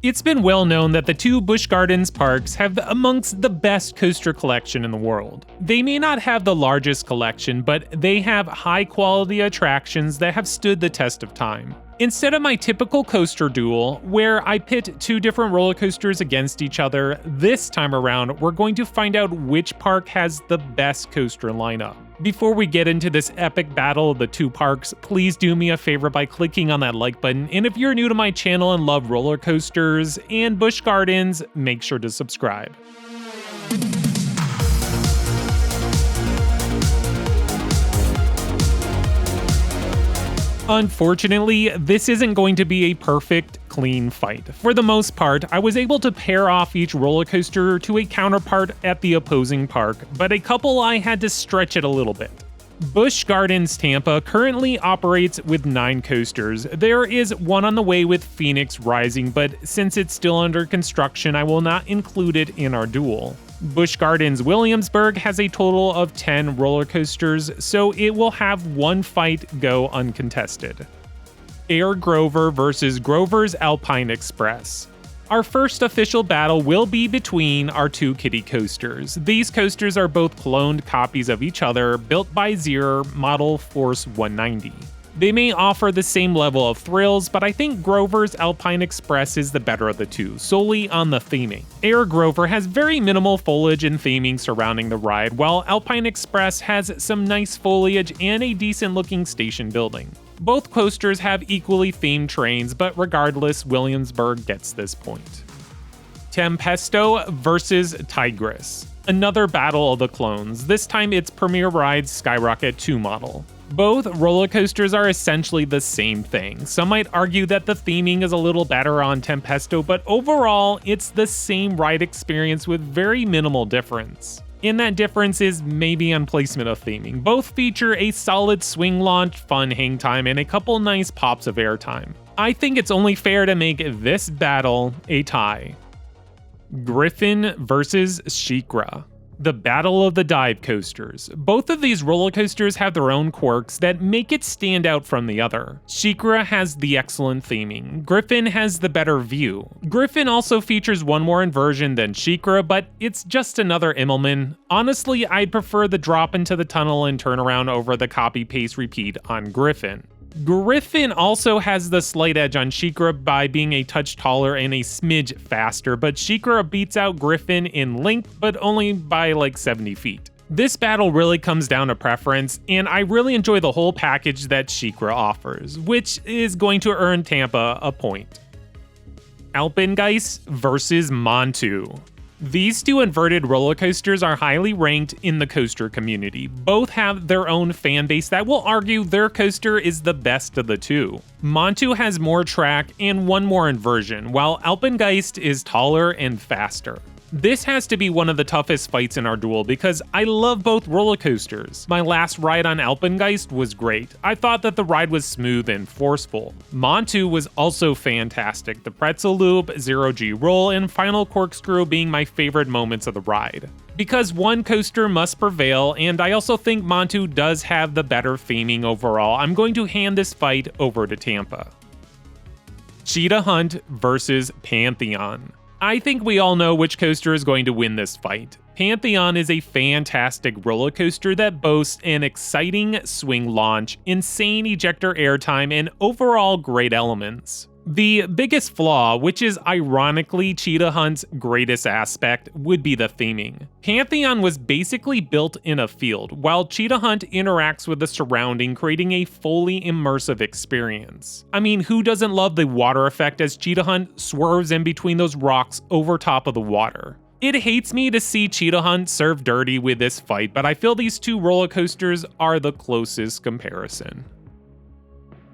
It's been well known that the two Busch Gardens parks have amongst the best coaster collection in the world. They may not have the largest collection, but they have high quality attractions that have stood the test of time. Instead of my typical coaster duel, where I pit two different roller coasters against each other, this time around we're going to find out which park has the best coaster lineup. Before we get into this epic battle of the two parks, please do me a favor by clicking on that like button, and if you're new to my channel and love roller coasters and Busch Gardens, make sure to subscribe. Unfortunately, this isn't going to be a perfect, clean fight. For the most part, I was able to pair off each roller coaster to a counterpart at the opposing park, but a couple I had to stretch it a little bit. Busch Gardens Tampa currently operates with 9 coasters. There is one on the way with Phoenix Rising, but since it's still under construction, I will not include it in our duel. Busch Gardens Williamsburg has a total of 10 roller coasters, so it will have one fight go uncontested. Air Grover versus Grover's Alpine Express. Our first official battle will be between our two kiddie coasters. These coasters are both cloned copies of each other, built by Zierer Model Force 190. They may offer the same level of thrills, but I think Grover's Alpine Express is the better of the two, solely on the theming. Air Grover has very minimal foliage and theming surrounding the ride, while Alpine Express has some nice foliage and a decent looking station building. Both coasters have equally themed trains, but regardless, Williamsburg gets this point. Tempsto versus Tigress. Another battle of the clones, this time it's Premier Ride's Skyrocket 2 model. Both roller coasters are essentially the same thing. Some might argue that the theming is a little better on Tempsto, but overall, it's the same ride experience with very minimal difference. And that difference is maybe on placement of theming. Both feature a solid swing launch, fun hang time, and a couple nice pops of airtime. I think it's only fair to make this battle a tie. Griffin versus Shikra. The Battle of the Dive Coasters. Both of these roller coasters have their own quirks that make it stand out from the other. Shikra has the excellent theming. Griffin has the better view. Griffin also features one more inversion than Shikra, but it's just another Immelman. Honestly, I'd prefer the drop into the tunnel and turnaround over the copy-paste repeat on Griffin. Griffin also has the slight edge on Shikra by being a touch taller and a smidge faster, but Shikra beats out Griffin in length, but only by like 70 feet. This battle really comes down to preference, and I really enjoy the whole package that Shikra offers, which is going to earn Tampa a point. Alpengeist versus Montu. These two inverted roller coasters are highly ranked in the coaster community. Both have their own fan base that will argue their coaster is the best of the two. Montu has more track and one more inversion, while Alpengeist is taller and faster. This has to be one of the toughest fights in our duel because I love both roller coasters. My last ride on Alpengeist was great. I thought that the ride was smooth and forceful. Montu was also fantastic, the pretzel loop, zero-G roll, and final corkscrew being my favorite moments of the ride. Because one coaster must prevail, and I also think Montu does have the better theming overall, I'm going to hand this fight over to Tampa. Cheetah Hunt versus Pantheon. I think we all know which coaster is going to win this fight. Pantheon is a fantastic roller coaster that boasts an exciting swing launch, insane ejector airtime, and overall great elements. The biggest flaw, which is ironically Cheetah Hunt's greatest aspect, would be the theming. Pantheon was basically built in a field, while Cheetah Hunt interacts with the surrounding, creating a fully immersive experience. I mean, who doesn't love the water effect as Cheetah Hunt swerves in between those rocks over top of the water? It hates me to see Cheetah Hunt serve dirty with this fight, but I feel these two roller coasters are the closest comparison.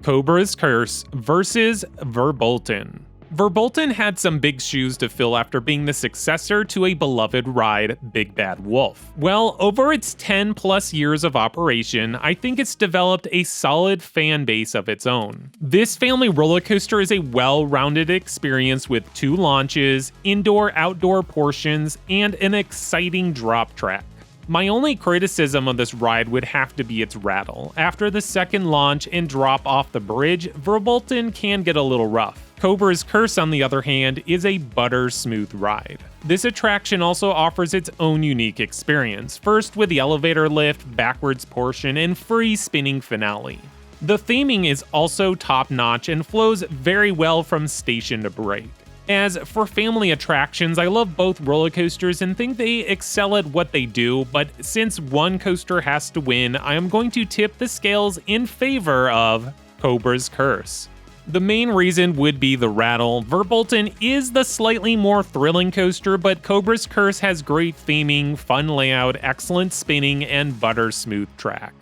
Cobra's Curse versus Verbon. Verbon had some big shoes to fill after being the successor to a beloved ride, Big Bad Wolf. Well, over its 10 plus years of operation, I think it's developed a solid fan base of its own. This family roller coaster is a well-rounded experience with 2 launches, indoor-outdoor portions, and an exciting drop track. My only criticism of this ride would have to be its rattle. After the second launch and drop off the bridge, Verbon can get a little rough. Cobra's Curse, on the other hand, is a butter-smooth ride. This attraction also offers its own unique experience, first with the elevator lift, backwards portion, and free spinning finale. The theming is also top-notch and flows very well from station to break. As for family attractions, I love both roller coasters and think they excel at what they do, but since one coaster has to win, I am going to tip the scales in favor of Cobra's Curse. The main reason would be the rattle. Verbon is the slightly more thrilling coaster, but Cobra's Curse has great theming, fun layout, excellent spinning, and butter-smooth track.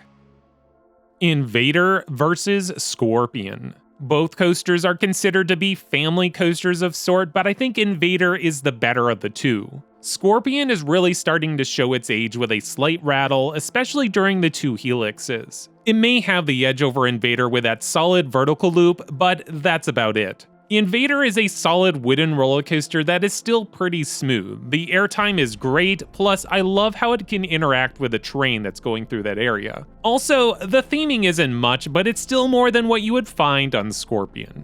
Invader versus Scorpion. Both coasters are considered to be family coasters of sort, but I think Invader is the better of the two. Scorpion is really starting to show its age with a slight rattle, especially during the two helixes. It may have the edge over Invader with that solid vertical loop, but that's about it. Invader is a solid wooden roller coaster that is still pretty smooth. The airtime is great, plus I love how it can interact with the train that's going through that area. Also, the theming isn't much, but it's still more than what you would find on Scorpion.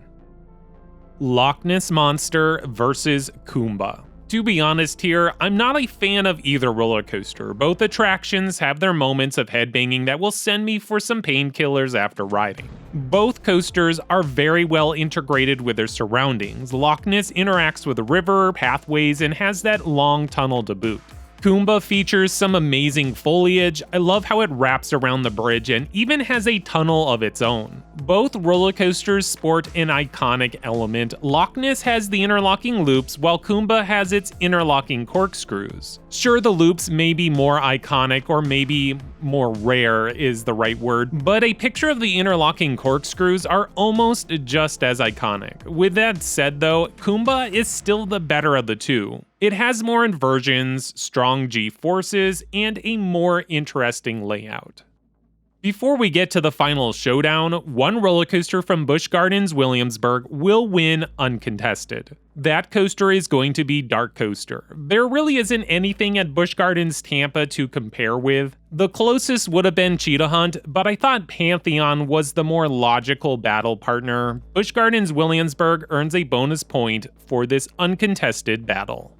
Lochness Monster versus Kumba. To be honest here, I'm not a fan of either roller coaster. Both attractions have their moments of headbanging that will send me for some painkillers after riding. Both coasters are very well integrated with their surroundings. Lochness interacts with the river, pathways, and has that long tunnel to boot. Kumba features some amazing foliage. I love how it wraps around the bridge and even has a tunnel of its own. Both roller coasters sport an iconic element. Lochness has the interlocking loops, while Kumba has its interlocking corkscrews. Sure, the loops may be more iconic, or maybe more rare is the right word, but a picture of the interlocking corkscrews are almost just as iconic. With that said though, Kumba is still the better of the two. It has more inversions, strong G-forces, and a more interesting layout. Before we get to the final showdown, one roller coaster from Busch Gardens, Williamsburg will win uncontested. That coaster is going to be Dark Coaster. There really isn't anything at Busch Gardens Tampa to compare with. The closest would have been Cheetah Hunt, but I thought Pantheon was the more logical battle partner. Busch Gardens Williamsburg earns a bonus point for this uncontested battle.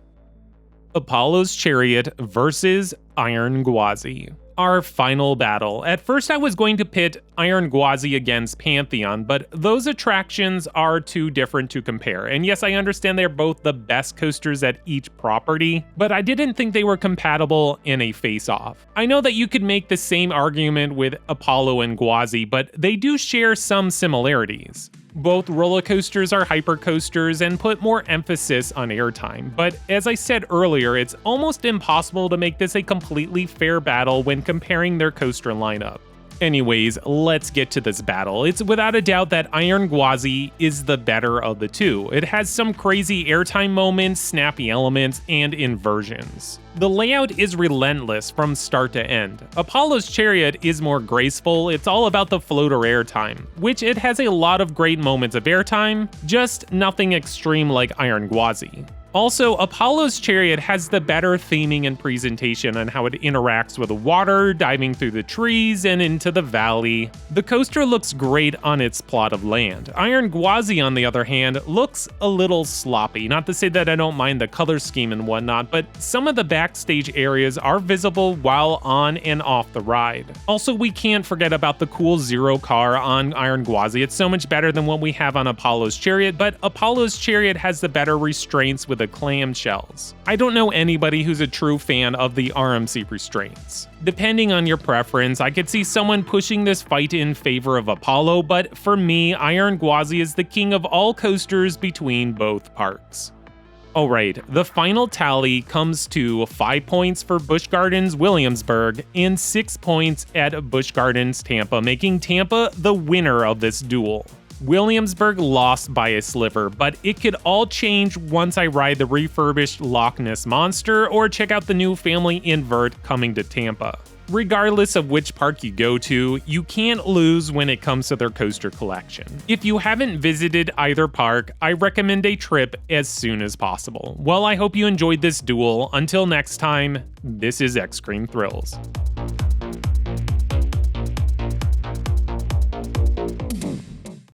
Apollo's Chariot versus Iron Gwazi. Our final battle. At first I was going to pit Iron Gwazi against Pantheon, but those attractions are too different to compare. And yes, I understand they're both the best coasters at each property, but I didn't think they were compatible in a face-off. I know that you could make the same argument with Apollo and Gwazi, but they do share some similarities. Both roller coasters are hypercoasters and put more emphasis on airtime, but as I said earlier, it's almost impossible to make this a completely fair battle when comparing their coaster lineup. Anyways, let's get to this battle. It's without a doubt that Iron Gwazi is the better of the two. It has some crazy airtime moments, snappy elements, and inversions. The layout is relentless from start to end. Apollo's Chariot is more graceful. It's all about the floater airtime, which it has a lot of great moments of airtime, just nothing extreme like Iron Gwazi. Also, Apollo's Chariot has the better theming and presentation on how it interacts with the water, diving through the trees and into the valley. The coaster looks great on its plot of land. Iron Gwazi, on the other hand, looks a little sloppy. Not to say that I don't mind the color scheme and whatnot, but some of the backstage areas are visible while on and off the ride. Also, we can't forget about the cool Zero car on Iron Gwazi. It's so much better than what we have on Apollo's Chariot, but Apollo's Chariot has the better restraints with the clamshells. I don't know anybody who's a true fan of the RMC restraints. Depending on your preference, I could see someone pushing this fight in favor of Apollo, but for me, Iron Gwazi is the king of all coasters between both parks. Alright, the final tally comes to 5 points for Busch Gardens Williamsburg and 6 points at Busch Gardens Tampa, making Tampa the winner of this duel. Williamsburg lost by a sliver, but it could all change once I ride the refurbished Lochness Monster or check out the new family invert coming to Tampa. Regardless of which park you go to, you can't lose when it comes to their coaster collection. If you haven't visited either park, I recommend a trip as soon as possible. Well, I hope you enjoyed this duel. Until next time, this is X Cream Thrills.